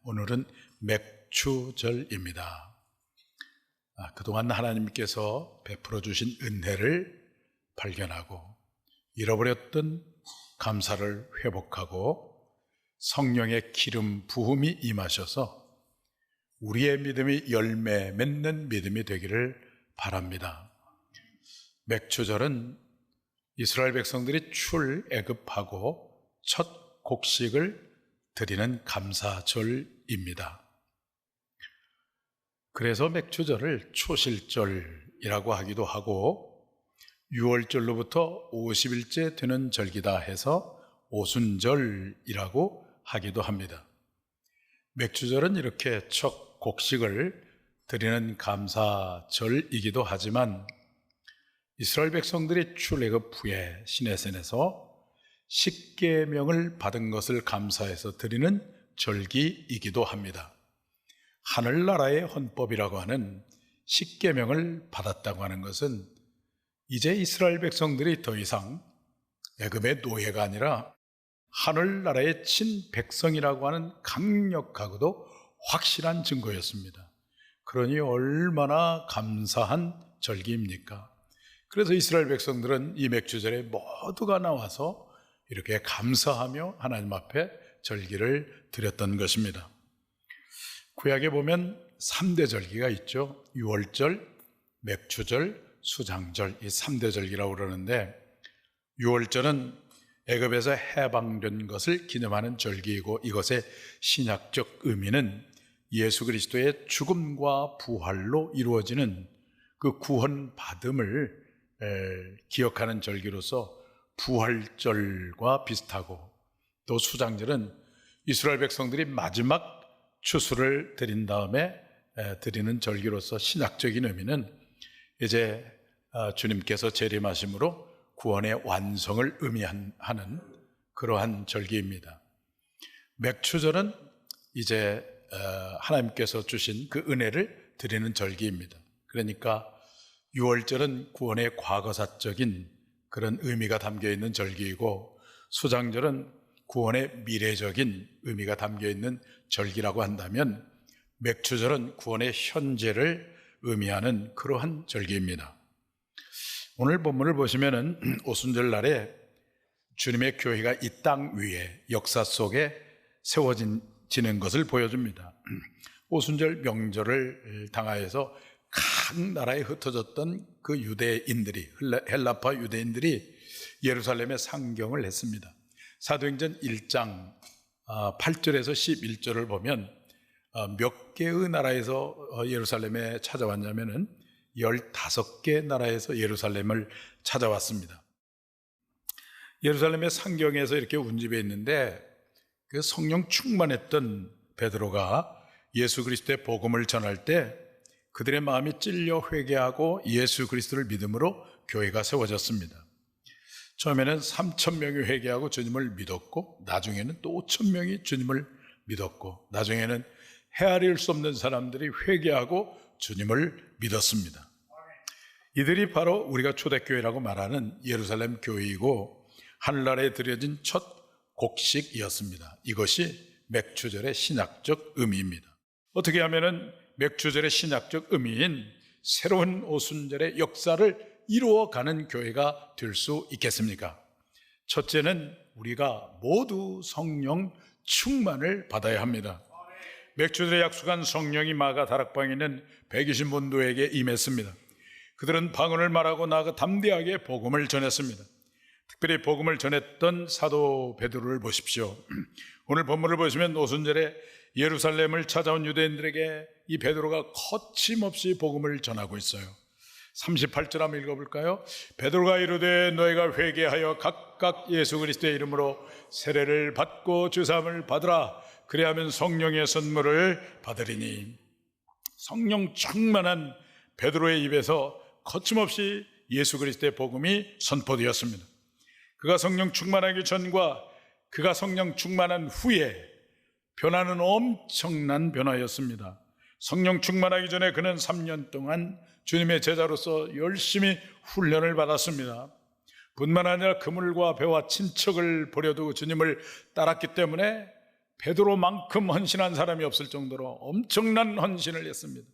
오늘은 맥추절입니다. 그동안 하나님께서 베풀어 주신 은혜를 발견하고 잃어버렸던 감사를 회복하고 성령의 기름 부음이 임하셔서 우리의 믿음이 열매 맺는 믿음이 되기를 바랍니다. 맥추절은 이스라엘 백성들이 출애굽하고 첫 곡식을 드리는 감사절입니다. 그래서 맥추절을 초실절이라고 하기도 하고 6월절로부터 50일째 되는 절기다 해서 오순절이라고 하기도 합니다. 맥추절은 이렇게 첫 곡식을 드리는 감사절이기도 하지만 이스라엘 백성들이 출애굽 후에 시내산에서 십계명을 받은 것을 감사해서 드리는 절기이기도 합니다. 하늘나라의 헌법이라고 하는 십계명을 받았다고 하는 것은 이제 이스라엘 백성들이 더 이상 애굽의 노예가 아니라 하늘나라의 친백성이라고 하는 강력하고도 확실한 증거였습니다. 그러니 얼마나 감사한 절기입니까? 그래서 이스라엘 백성들은 이 맥추절에 모두가 나와서 이렇게 감사하며 하나님 앞에 절기를 드렸던 것입니다. 구약에 보면 3대 절기가 있죠. 유월절, 맥추절, 수장절, 이 3대 절기라고 그러는데, 유월절은 애굽에서 해방된 것을 기념하는 절기이고, 이것의 신약적 의미는 예수 그리스도의 죽음과 부활로 이루어지는 그 구원받음을 기억하는 절기로서 부활절과 비슷하고, 또 수장절은 이스라엘 백성들이 마지막 추수를 드린 다음에 드리는 절기로서 신약적인 의미는 이제 주님께서 재림하심으로 구원의 완성을 의미하는 그러한 절기입니다. 맥추절은 이제 하나님께서 주신 그 은혜를 드리는 절기입니다. 그러니까 유월절은 구원의 과거사적인 그런 의미가 담겨있는 절기이고, 수장절은 구원의 미래적인 의미가 담겨있는 절기라고 한다면, 맥추절은 구원의 현재를 의미하는 그러한 절기입니다. 오늘 본문을 보시면은 오순절 날에 주님의 교회가 이 땅 위에 역사 속에 세워지는 것을 보여줍니다. 오순절 명절을 당하여서 각 나라에 흩어졌던 그 유대인들이, 헬라파 유대인들이 예루살렘에 상경을 했습니다. 사도행전 1장 8절에서 11절을 보면 몇 개의 나라에서 예루살렘에 찾아왔냐면은 15개 나라에서 예루살렘을 찾아왔습니다. 예루살렘의 상경에서 이렇게 운집해 있는데, 그 성령 충만했던 베드로가 예수 그리스도의 복음을 전할 때 그들의 마음이 찔려 회개하고 예수 그리스도를 믿음으로 교회가 세워졌습니다. 처음에는 3,000명이 회개하고 주님을 믿었고, 나중에는 또 5,000명이 주님을 믿었고, 나중에는 헤아릴 수 없는 사람들이 회개하고 주님을 믿었습니다. 이들이 바로 우리가 초대교회라고 말하는 예루살렘 교회이고, 하늘나라에 드려진 첫 곡식이었습니다. 이것이 맥추절의 신약적 의미입니다. 어떻게 하면은 맥추절의 신약적 의미인 새로운 오순절의 역사를 이루어가는 교회가 될 수 있겠습니까? 첫째는 우리가 모두 성령 충만을 받아야 합니다. 맥추절에 약속한 성령이 마가 다락방에 있는 120문도에게 임했습니다. 그들은 방언을 말하고 나아가 담대하게 복음을 전했습니다. 특별히 복음을 전했던 사도 베드로를 보십시오. 오늘 본문을 보시면 오순절에 예루살렘을 찾아온 유대인들에게 이 베드로가 거침없이 복음을 전하고 있어요. 38절 한번 읽어볼까요? 베드로가 이르되 너희가 회개하여 각각 예수 그리스도의 이름으로 세례를 받고 주사함을 받으라. 그리하면 성령의 선물을 받으리니. 성령 충만한 베드로의 입에서 거침없이 예수 그리스도의 복음이 선포되었습니다. 그가 성령 충만하기 전과 그가 성령 충만한 후에 변화는 엄청난 변화였습니다. 성령 충만하기 전에 그는 3년 동안 주님의 제자로서 열심히 훈련을 받았습니다. 뿐만 아니라 그물과 배와 친척을 버려두고 주님을 따랐기 때문에 베드로만큼 헌신한 사람이 없을 정도로 엄청난 헌신을 했습니다.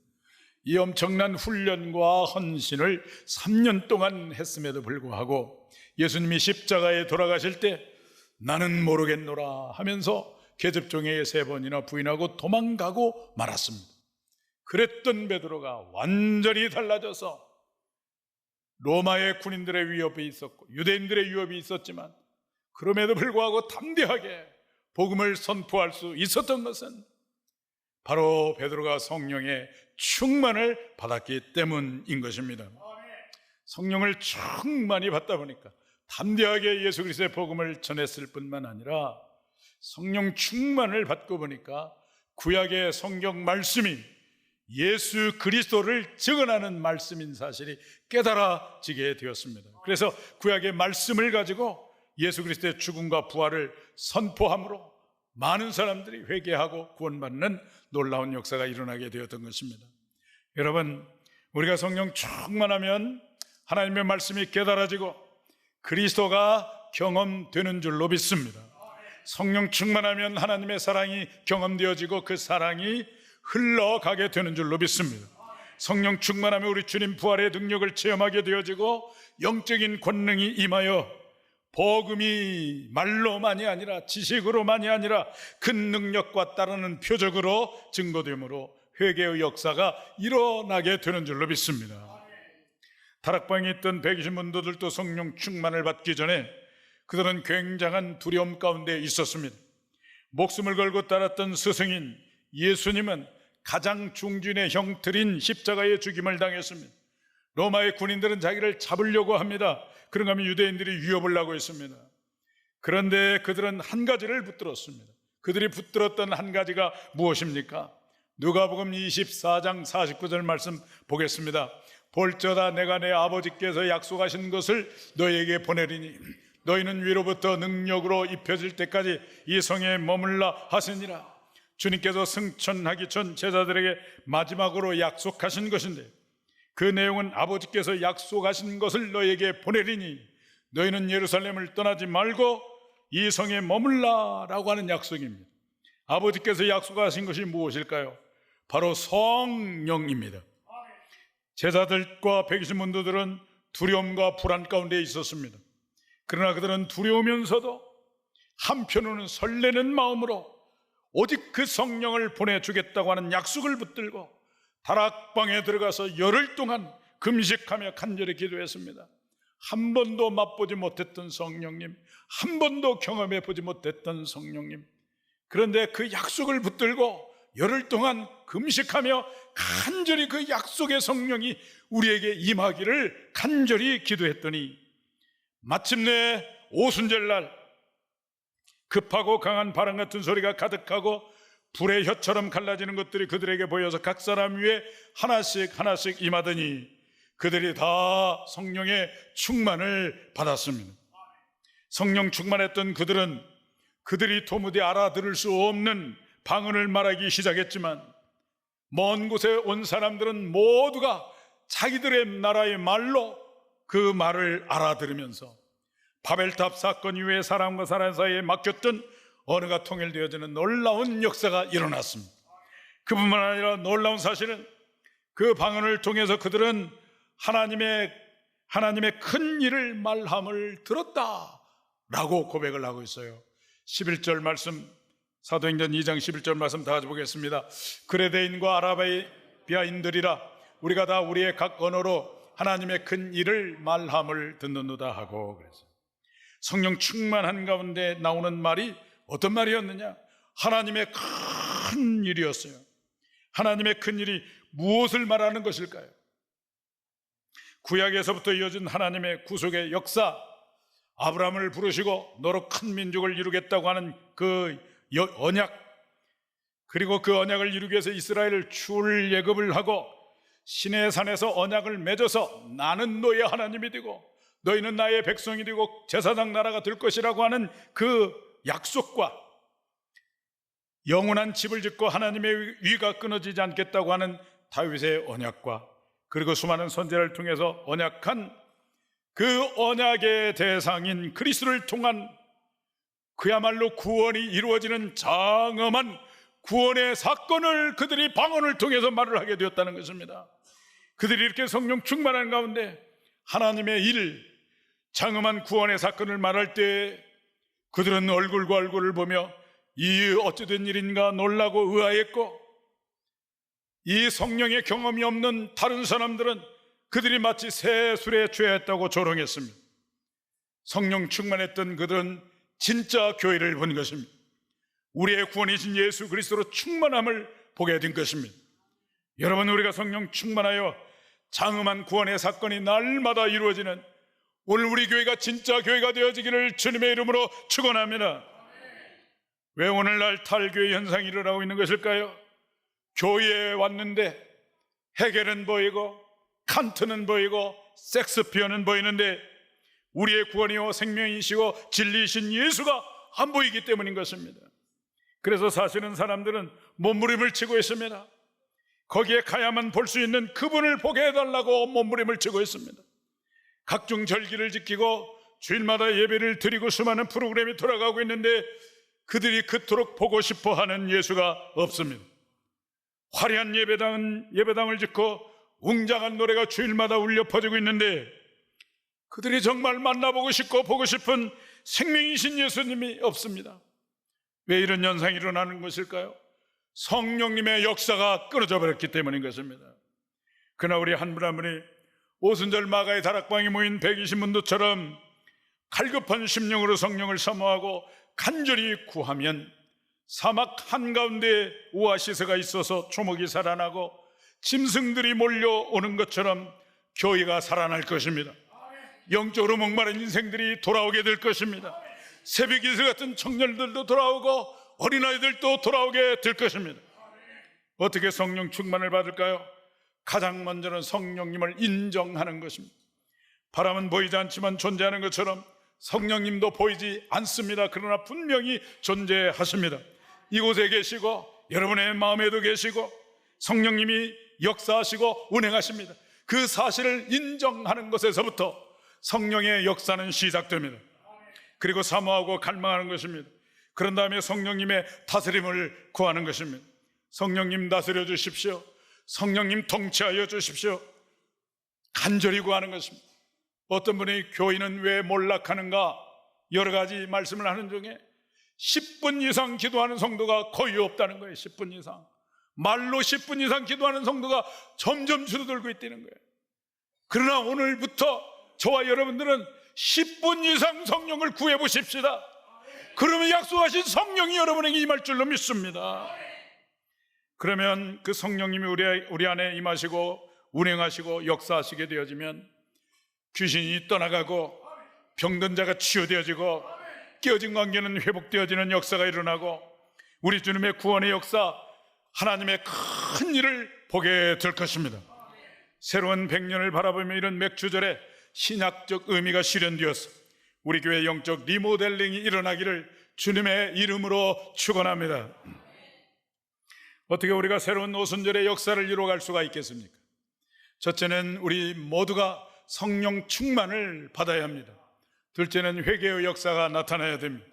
이 엄청난 훈련과 헌신을 3년 동안 했음에도 불구하고 예수님이 십자가에 돌아가실 때 나는 모르겠노라 하면서 계집종에게 3번이나 부인하고 도망가고 말았습니다. 그랬던 베드로가 완전히 달라져서 로마의 군인들의 위협이 있었고 유대인들의 위협이 있었지만 그럼에도 불구하고 담대하게 복음을 선포할 수 있었던 것은 바로 베드로가 성령의 충만을 받았기 때문인 것입니다. 성령을 충만히 받다 보니까 담대하게 예수 그리스도의 복음을 전했을 뿐만 아니라 성령 충만을 받고 보니까 구약의 성경 말씀이 예수 그리스도를 증언하는 말씀인 사실이 깨달아지게 되었습니다. 그래서 구약의 말씀을 가지고 예수 그리스도의 죽음과 부활을 선포함으로 많은 사람들이 회개하고 구원받는 놀라운 역사가 일어나게 되었던 것입니다. 여러분, 우리가 성령 충만하면 하나님의 말씀이 깨달아지고 그리스도가 경험되는 줄로 믿습니다. 성령 충만하면 하나님의 사랑이 경험되어지고 그 사랑이 흘러가게 되는 줄로 믿습니다. 성령 충만하면 우리 주님 부활의 능력을 체험하게 되어지고 영적인 권능이 임하여 복음이 말로만이 아니라 지식으로만이 아니라 큰 능력과 따르는 표적으로 증거되므로 회개의 역사가 일어나게 되는 줄로 믿습니다. 다락방에 있던 120문도들도 성령 충만을 받기 전에 그들은 굉장한 두려움 가운데 있었습니다. 목숨을 걸고 따랐던 스승인 예수님은 가장 중진의 형틀인 십자가의 죽임을 당했습니다. 로마의 군인들은 자기를 잡으려고 합니다. 그런가 하면 유대인들이 위협을 하고 있습니다. 그런데 그들은 한 가지를 붙들었습니다. 그들이 붙들었던 한 가지가 무엇입니까? 누가복음 24장 49절 말씀 보겠습니다. 볼저다 내가 내 아버지께서 약속하신 것을 너희에게 보내리니 너희는 위로부터 능력으로 입혀질 때까지 이 성에 머물라 하시니라. 주님께서 승천하기 전 제자들에게 마지막으로 약속하신 것인데 그 내용은 아버지께서 약속하신 것을 너희에게 보내리니 너희는 예루살렘을 떠나지 말고 이 성에 머물라 라고 하는 약속입니다. 아버지께서 약속하신 것이 무엇일까요? 바로 성령입니다. 제자들과 120문도들은 두려움과 불안 가운데 있었습니다. 그러나 그들은 두려우면서도 한편으로는 설레는 마음으로 오직 그 성령을 보내주겠다고 하는 약속을 붙들고 다락방에 들어가서 열흘 동안 금식하며 간절히 기도했습니다. 한 번도 맛보지 못했던 성령님, 한 번도 경험해 보지 못했던 성령님, 그런데 그 약속을 붙들고 열흘 동안 금식하며 간절히 그 약속의 성령이 우리에게 임하기를 간절히 기도했더니 마침내 오순절날 급하고 강한 바람 같은 소리가 가득하고 불의 혀처럼 갈라지는 것들이 그들에게 보여서 각 사람 위에 하나씩 임하더니 그들이 다 성령의 충만을 받았습니다. 성령 충만했던 그들은 그들이 도무지 알아들을 수 없는 방언을 말하기 시작했지만 먼 곳에 온 사람들은 모두가 자기들의 나라의 말로 그 말을 알아들으면서 바벨탑 사건 이후에 사람과 사람 사이에 막혔던 언어가 통일되어지는 놀라운 역사가 일어났습니다. 그뿐만 아니라 놀라운 사실은 그 방언을 통해서 그들은 하나님의 큰 일을 말함을 들었다라고 고백을 하고 있어요. 11절 말씀, 사도행전 2장 11절 말씀 다 같이 보겠습니다. 그레데인과 아라비아인들이라 우리가 다 우리의 각 언어로 하나님의 큰 일을 말함을 듣는도다 하고 그랬어요. 성령 충만한 가운데 나오는 말이 어떤 말이었느냐? 하나님의 큰 일이었어요. 하나님의 큰 일이 무엇을 말하는 것일까요? 구약에서부터 이어진 하나님의 구속의 역사, 아브라함을 부르시고 너로 큰 민족을 이루겠다고 하는 그 언약, 그리고 그 언약을 이루기 위해서 이스라엘을 출애굽을 하고 시내 산에서 언약을 맺어서 나는 너의 하나님이 되고 너희는 나의 백성이 되고 제사장 나라가 될 것이라고 하는 그 약속과 영원한 집을 짓고 하나님의 위가 끊어지지 않겠다고 하는 다윗의 언약과 그리고 수많은 선지자를 통해서 언약한 그 언약의 대상인 그리스도를 통한 그야말로 구원이 이루어지는 장엄한 구원의 사건을 그들이 방언을 통해서 말을 하게 되었다는 것입니다. 그들이 이렇게 성령 충만한 가운데 하나님의 일, 장엄한 구원의 사건을 말할 때 그들은 얼굴과 얼굴을 보며 이 어찌된 일인가 놀라고 의아했고, 이 성령의 경험이 없는 다른 사람들은 그들이 마치 새 술에 취했다고 조롱했습니다. 성령 충만했던 그들은 진짜 교회를 본 것입니다. 우리의 구원이신 예수 그리스도로 충만함을 보게 된 것입니다. 여러분, 우리가 성령 충만하여 장엄한 구원의 사건이 날마다 이루어지는 오늘 우리 교회가 진짜 교회가 되어지기를 주님의 이름으로 축원합니다. 왜 오늘날 탈교회 현상이 일어나고 있는 것일까요? 교회에 왔는데 헤겔은 보이고 칸트는 보이고 섹스피어는 보이는데 우리의 구원이요 생명이시고 진리이신 예수가 안 보이기 때문인 것입니다. 그래서 사실은 사람들은 몸부림을 치고 있습니다. 거기에 가야만 볼 수 있는 그분을 보게 해달라고 몸부림을 치고 있습니다. 각종 절기를 지키고 주일마다 예배를 드리고 수많은 프로그램이 돌아가고 있는데 그들이 그토록 보고 싶어하는 예수가 없습니다. 화려한 예배당을 짓고 웅장한 노래가 주일마다 울려 퍼지고 있는데 그들이 정말 만나보고 싶고 보고 싶은 생명이신 예수님이 없습니다. 왜 이런 현상이 일어나는 것일까요? 성령님의 역사가 끊어져 버렸기 때문인 것입니다. 그러나 우리 한 분 한 분이 오순절 마가의 다락방에 모인 120문도처럼 갈급한 심령으로 성령을 사모하고 간절히 구하면 사막 한가운데 오아시스가 있어서 초목이 살아나고 짐승들이 몰려오는 것처럼 교회가 살아날 것입니다. 영적으로 목마른 인생들이 돌아오게 될 것입니다. 새벽 이슬 같은 청년들도 돌아오고 어린아이들도 돌아오게 될 것입니다. 어떻게 성령 충만을 받을까요? 가장 먼저는 성령님을 인정하는 것입니다. 바람은 보이지 않지만 존재하는 것처럼 성령님도 보이지 않습니다. 그러나 분명히 존재하십니다. 이곳에 계시고 여러분의 마음에도 계시고 성령님이 역사하시고 운행하십니다. 그 사실을 인정하는 것에서부터 성령의 역사는 시작됩니다. 그리고 사모하고 갈망하는 것입니다. 그런 다음에 성령님의 다스림을 구하는 것입니다. 성령님 다스려 주십시오. 성령님 통치하여 주십시오. 간절히 구하는 것입니다. 어떤 분이 교인은 왜 몰락하는가 여러 가지 말씀을 하는 중에 10분 이상 기도하는 성도가 거의 없다는 거예요. 10분 이상. 말로 10분 이상 기도하는 성도가 점점 줄어들고 있다는 거예요. 그러나 오늘부터 저와 여러분들은 10분 이상 성령을 구해 보십시다. 그러면 약속하신 성령이 여러분에게 임할 줄로 믿습니다. 그러면 그 성령님이 우리 안에 임하시고 운행하시고 역사하시게 되어지면 귀신이 떠나가고 병든 자가 치유되어지고 깨어진 관계는 회복되어지는 역사가 일어나고 우리 주님의 구원의 역사, 하나님의 큰 일을 보게 될 것입니다. 새로운 100년을 바라보며 이런 맥주절에 신학적 의미가 실현되어서 우리 교회 영적 리모델링이 일어나기를 주님의 이름으로 축원합니다. 어떻게 우리가 새로운 오순절의 역사를 이루어갈 수가 있겠습니까? 첫째는 우리 모두가 성령 충만을 받아야 합니다. 둘째는 회개의 역사가 나타나야 됩니다.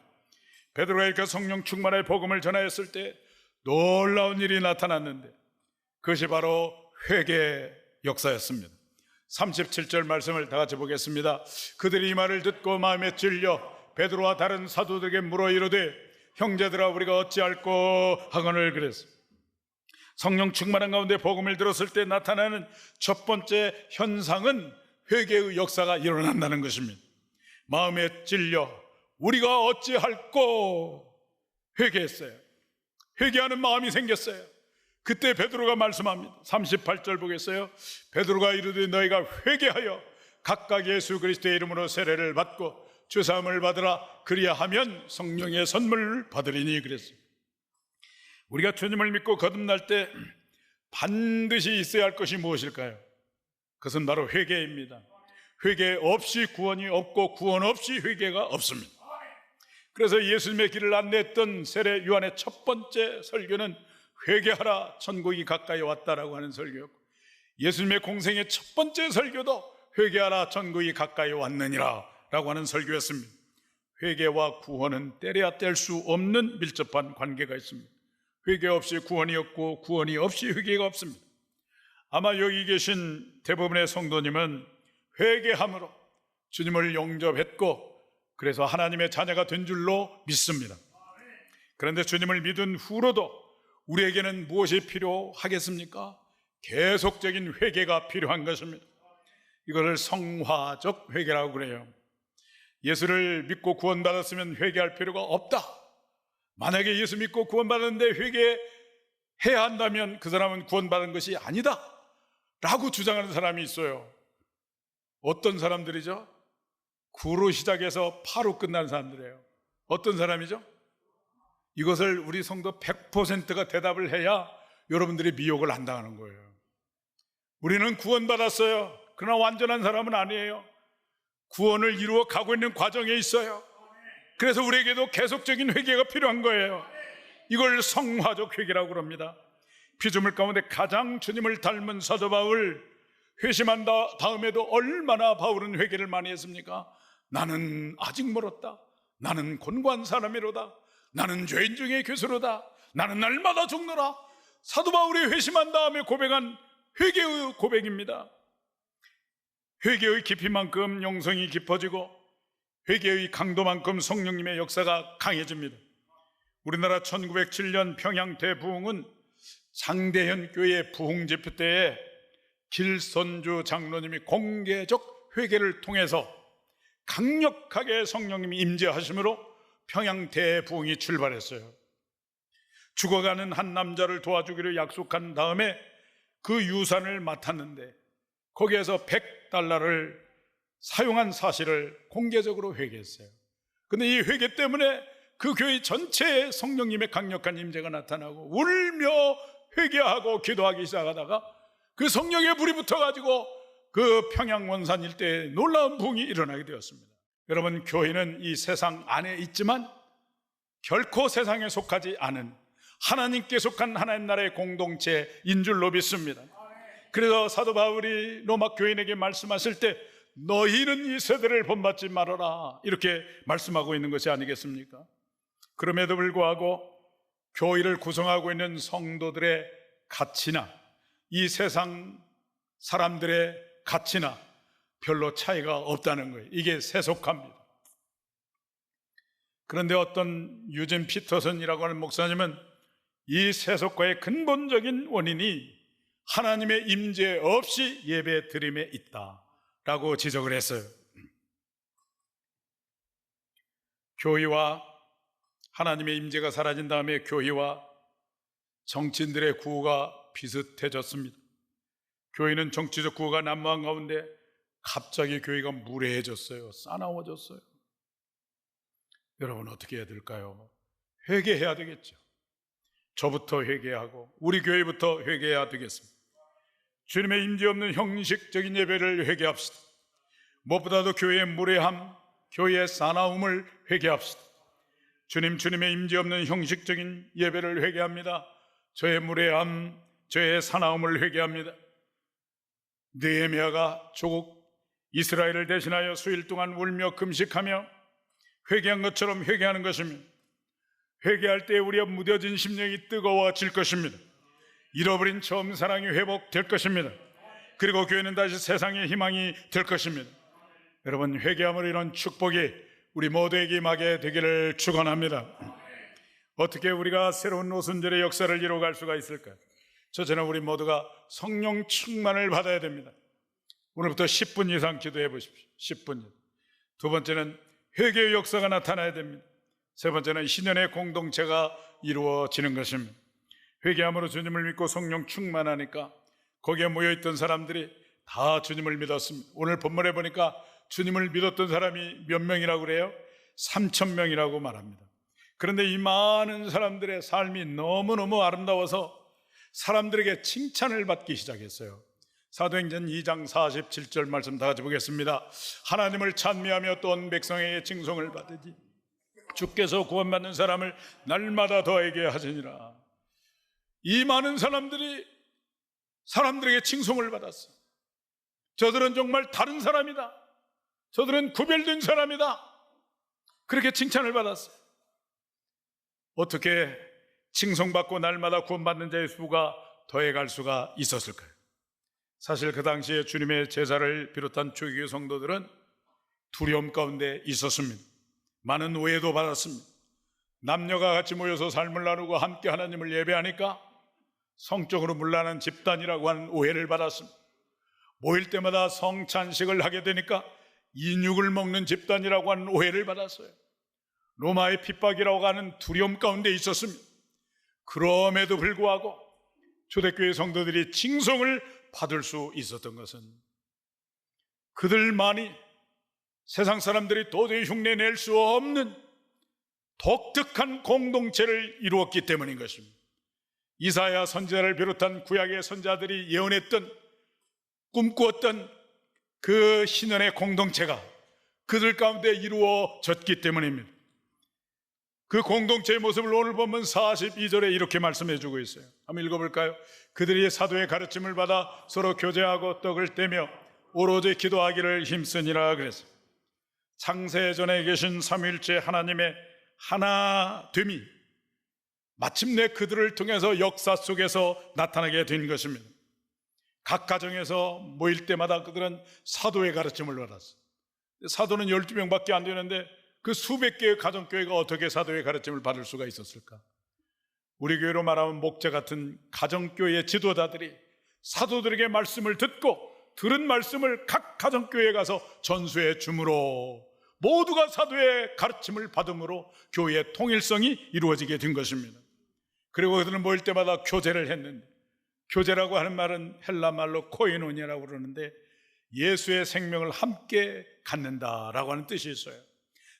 베드로가 이렇게 성령 충만의 복음을 전하였을 때 놀라운 일이 나타났는데 그것이 바로 회개 역사였습니다. 37절 말씀을 다 같이 보겠습니다. 그들이 이 말을 듣고 마음에 찔려 베드로와 다른 사도들에게 물어 이르되 형제들아 우리가 어찌할꼬 하거늘 그랬습니다. 성령 충만한 가운데 복음을 들었을 때 나타나는 첫 번째 현상은 회개의 역사가 일어난다는 것입니다. 마음에 찔려 우리가 어찌할꼬 회개했어요. 회개하는 마음이 생겼어요. 그때 베드로가 말씀합니다. 38절 보겠어요. 베드로가 이르되 너희가 회개하여 각각 예수 그리스도의 이름으로 세례를 받고 주사함을 받으라. 그리하면 성령의 선물을 받으리니 그랬습니다. 우리가 주님을 믿고 거듭날 때 반드시 있어야 할 것이 무엇일까요? 그것은 바로 회개입니다. 회개 없이 구원이 없고 구원 없이 회개가 없습니다. 그래서 예수님의 길을 안내했던 세례 요한의 첫 번째 설교는 회개하라 천국이 가까이 왔다라고 하는 설교였고, 예수님의 공생의 첫 번째 설교도 회개하라 천국이 가까이 왔느니라 라고 하는 설교였습니다. 회개와 구원은 때려야 뗄 수 없는 밀접한 관계가 있습니다. 회개 없이 구원이 없고 구원이 없이 회개가 없습니다. 아마 여기 계신 대부분의 성도님은 회개함으로 주님을 영접했고 그래서 하나님의 자녀가 된 줄로 믿습니다. 그런데 주님을 믿은 후로도 우리에게는 무엇이 필요하겠습니까? 계속적인 회개가 필요한 것입니다. 이것을 성화적 회개라고 그래요. 예수를 믿고 구원받았으면 회개할 필요가 없다. 만약에 예수 믿고 구원받았는데 회개해야 한다면 그 사람은 구원받은 것이 아니다 라고 주장하는 사람이 있어요. 어떤 사람들이죠? 9로 시작해서 8로 끝나는 사람들이에요. 어떤 사람이죠? 이것을 우리 성도 100%가 대답을 해야 여러분들이 미혹을 안 당하는 거예요. 우리는 구원받았어요. 그러나 완전한 사람은 아니에요. 구원을 이루어 가고 있는 과정에 있어요. 그래서 우리에게도 계속적인 회개가 필요한 거예요. 이걸 성화적 회개라고 합니다. 피조물 가운데 가장 주님을 닮은 사도 바울, 회심한 다음에도 얼마나 바울은 회개를 많이 했습니까? 나는 아직 멀었다. 나는 곤고한 사람이로다. 나는 죄인 중에 괴수로다. 나는 날마다 죽노라. 사도 바울이 회심한 다음에 고백한 회개의 고백입니다. 회개의 깊이만큼 영성이 깊어지고 회개의 강도만큼 성령님의 역사가 강해집니다. 우리나라 1907년 평양 대부흥은 장대현 교회 부흥 집회 때에 길선주 장로님이 공개적 회개를 통해서 강력하게 성령님이 임재하심으로 평양 대부흥이 출발했어요. 죽어가는 한 남자를 도와주기로 약속한 다음에 그 유산을 맡았는데 거기에서 $100를 사용한 사실을 공개적으로 회개했어요. 근데 이 회개 때문에 그 교회 전체에 성령님의 강력한 임재가 나타나고 울며 회개하고 기도하기 시작하다가 그 성령의 불이 붙어가지고 그 평양 원산 일대에 놀라운 부흥이 일어나게 되었습니다. 여러분, 교회는 이 세상 안에 있지만 결코 세상에 속하지 않은 하나님께 속한 하나님 나라의 공동체인 줄로 믿습니다. 그래서 사도 바울이 로마 교인에게 말씀하실 때 너희는 이 세대를 본받지 말아라 이렇게 말씀하고 있는 것이 아니겠습니까? 그럼에도 불구하고 교회를 구성하고 있는 성도들의 가치나 이 세상 사람들의 가치나 별로 차이가 없다는 거예요. 이게 세속화입니다. 그런데 어떤 유진 피터슨이라고 하는 목사님은 이 세속화의 근본적인 원인이 하나님의 임재 없이 예배 드림에 있다라고 지적을 했어요. 교회와 하나님의 임재가 사라진 다음에 교회와 정치인들의 구호가 비슷해졌습니다. 교회는 정치적 구호가 난무한 가운데 갑자기 교회가 무례해졌어요. 싸나워졌어요. 여러분, 어떻게 해야 될까요? 회개해야 되겠죠. 저부터 회개하고 우리 교회부터 회개해야 되겠습니다. 주님의 임재 없는 형식적인 예배를 회개합시다. 무엇보다도 교회의 무례함, 교회의 싸나움을 회개합시다. 주님의 임재 없는 형식적인 예배를 회개합니다. 저의 무례함, 저의 싸나움을 회개합니다. 느헤미야가 조국 이스라엘을 대신하여 수일 동안 울며 금식하며 회개한 것처럼 회개하는 것입니다. 회개할 때 우리의 무뎌진 심령이 뜨거워질 것입니다. 잃어버린 처음 사랑이 회복될 것입니다. 그리고 교회는 다시 세상의 희망이 될 것입니다. 여러분, 회개함으로 이런 축복이 우리 모두에게 임하게 되기를 축원합니다. 어떻게 우리가 새로운 오순절의 역사를 이루어갈 수가 있을까요? 첫째는 우리 모두가 성령 충만을 받아야 됩니다. 오늘부터 10분 이상 기도해 보십시오. 10분. 두 번째는 회개의 역사가 나타나야 됩니다. 세 번째는 신년의 공동체가 이루어지는 것입니다. 회개함으로 주님을 믿고 성령 충만하니까 거기에 모여있던 사람들이 다 주님을 믿었습니다. 오늘 본문에 보니까 주님을 믿었던 사람이 몇 명이라고 그래요? 3,000명이라고 말합니다. 그런데 이 많은 사람들의 삶이 너무너무 아름다워서 사람들에게 칭찬을 받기 시작했어요. 사도행전 2장 47절 말씀 다 같이 보겠습니다. 하나님을 찬미하며 또 온 백성에게 칭송을 받으니 주께서 구원받는 사람을 날마다 더하게 하시니라. 이 많은 사람들이 사람들에게 칭송을 받았어요. 저들은 정말 다른 사람이다. 저들은 구별된 사람이다. 그렇게 칭찬을 받았어요. 어떻게 칭송받고 날마다 구원받는 자의 수가 더해갈 수가 있었을까요? 사실 그 당시에 주님의 제자를 비롯한 초기 성도들은 두려움 가운데 있었습니다. 많은 오해도 받았습니다. 남녀가 같이 모여서 삶을 나누고 함께 하나님을 예배하니까 성적으로 문란한 집단이라고 하는 오해를 받았습니다. 모일 때마다 성찬식을 하게 되니까 인육을 먹는 집단이라고 하는 오해를 받았어요. 로마의 핍박이라고 하는 두려움 가운데 있었습니다. 그럼에도 불구하고 초대교회 성도들이 칭송을 받을 수 있었던 것은 그들만이 세상 사람들이 도저히 흉내낼 수 없는 독특한 공동체를 이루었기 때문인 것입니다. 이사야 선지자를 비롯한 구약의 선지자들이 예언했던, 꿈꾸었던 그 신년의 공동체가 그들 가운데 이루어졌기 때문입니다. 그 공동체의 모습을 오늘 보면 42절에 이렇게 말씀해 주고 있어요. 한번 읽어볼까요? 그들이 사도의 가르침을 받아 서로 교제하고 떡을 떼며 오로지 기도하기를 힘쓰니라 그랬어요. 창세전에 계신 삼위일체 하나님의 하나됨이 마침내 그들을 통해서 역사 속에서 나타나게 된 것입니다. 각 가정에서 모일 때마다 그들은 사도의 가르침을 받았어요. 사도는 12명밖에 안 되는데 그 수백 개의 가정교회가 어떻게 사도의 가르침을 받을 수가 있었을까? 우리 교회로 말하면 목자 같은 가정교회의 지도자들이 사도들에게 말씀을 듣고 들은 말씀을 각 가정교회에 가서 전수해 줌으로 모두가 사도의 가르침을 받음으로 교회의 통일성이 이루어지게 된 것입니다. 그리고 그들은 모일 때마다 교제를 했는데, 교제라고 하는 말은 헬라 말로 코이노니아라고 그러는데 예수의 생명을 함께 갖는다라고 하는 뜻이 있어요.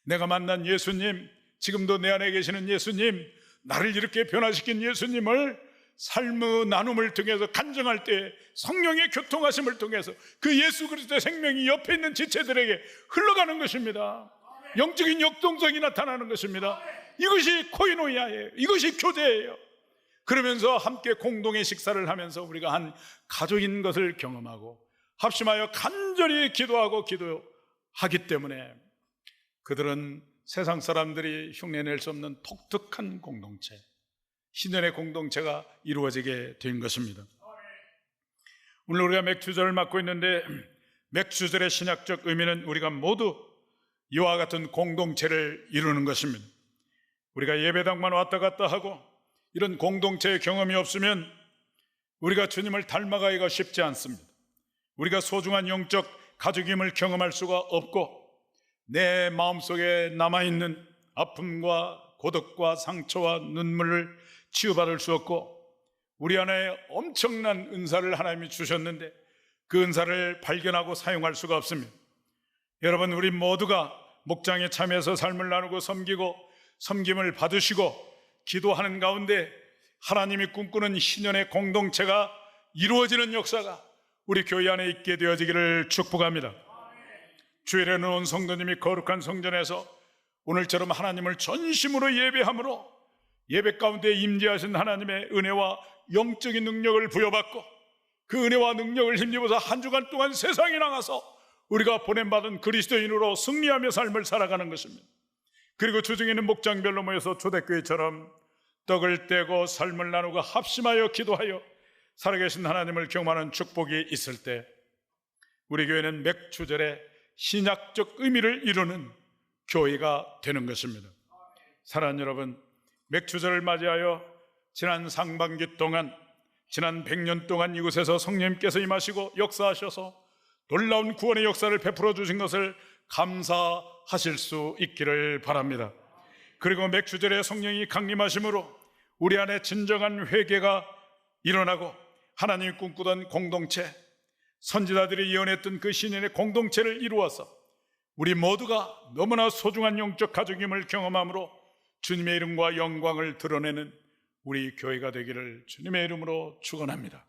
내가 만난 예수님, 지금도 내 안에 계시는 예수님, 나를 이렇게 변화시킨 예수님을 삶의 나눔을 통해서 간증할 때 성령의 교통하심을 통해서 그 예수 그리스도의 생명이 옆에 있는 지체들에게 흘러가는 것입니다. 영적인 역동성이 나타나는 것입니다. 이것이 코이노이아예요. 이것이 교제예요. 그러면서 함께 공동의 식사를 하면서 우리가 한 가족인 것을 경험하고 합심하여 간절히 기도하고 기도하기 때문에 그들은 세상 사람들이 흉내낼 수 없는 독특한 공동체, 신년의 공동체가 이루어지게 된 것입니다. 오늘 우리가 맥주절을 맞고 있는데 맥주절의 신약적 의미는 우리가 모두 이와 같은 공동체를 이루는 것입니다. 우리가 예배당만 왔다 갔다 하고 이런 공동체의 경험이 없으면 우리가 주님을 닮아가기가 쉽지 않습니다. 우리가 소중한 영적 가족임을 경험할 수가 없고 내 마음속에 남아있는 아픔과 고독과 상처와 눈물을 치유받을 수 없고 우리 안에 엄청난 은사를 하나님이 주셨는데 그 은사를 발견하고 사용할 수가 없습니다. 여러분, 우리 모두가 목장에 참여해서 삶을 나누고 섬기고 섬김을 받으시고 기도하는 가운데 하나님이 꿈꾸는 신년의 공동체가 이루어지는 역사가 우리 교회 안에 있게 되어지기를 축복합니다. 주일에 온 성도님이 거룩한 성전에서 오늘처럼 하나님을 전심으로 예배함으로 예배 가운데 임재하신 하나님의 은혜와 영적인 능력을 부여받고 그 은혜와 능력을 힘입어서 한 주간 동안 세상에 나가서 우리가 보냄받은 그리스도인으로 승리하며 삶을 살아가는 것입니다. 그리고 주중에는 목장별로 모여서 초대교회처럼 떡을 떼고 삶을 나누고 합심하여 기도하여 살아계신 하나님을 경험하는 축복이 있을 때 우리 교회는 맥주절에 신약적 의미를 이루는 교회가 되는 것입니다. 사랑하는 여러분, 맥주절을 맞이하여 지난 상반기 동안 지난 100년 동안 이곳에서 성령님께서 임하시고 역사하셔서 놀라운 구원의 역사를 베풀어 주신 것을 감사하실 수 있기를 바랍니다. 그리고 맥주절에 성령이 강림하심으로 우리 안에 진정한 회개가 일어나고 하나님이 꿈꾸던 공동체, 선지자들이 예언했던 그 신인의 공동체를 이루어서 우리 모두가 너무나 소중한 영적 가족임을 경험함으로 주님의 이름과 영광을 드러내는 우리 교회가 되기를 주님의 이름으로 축원합니다.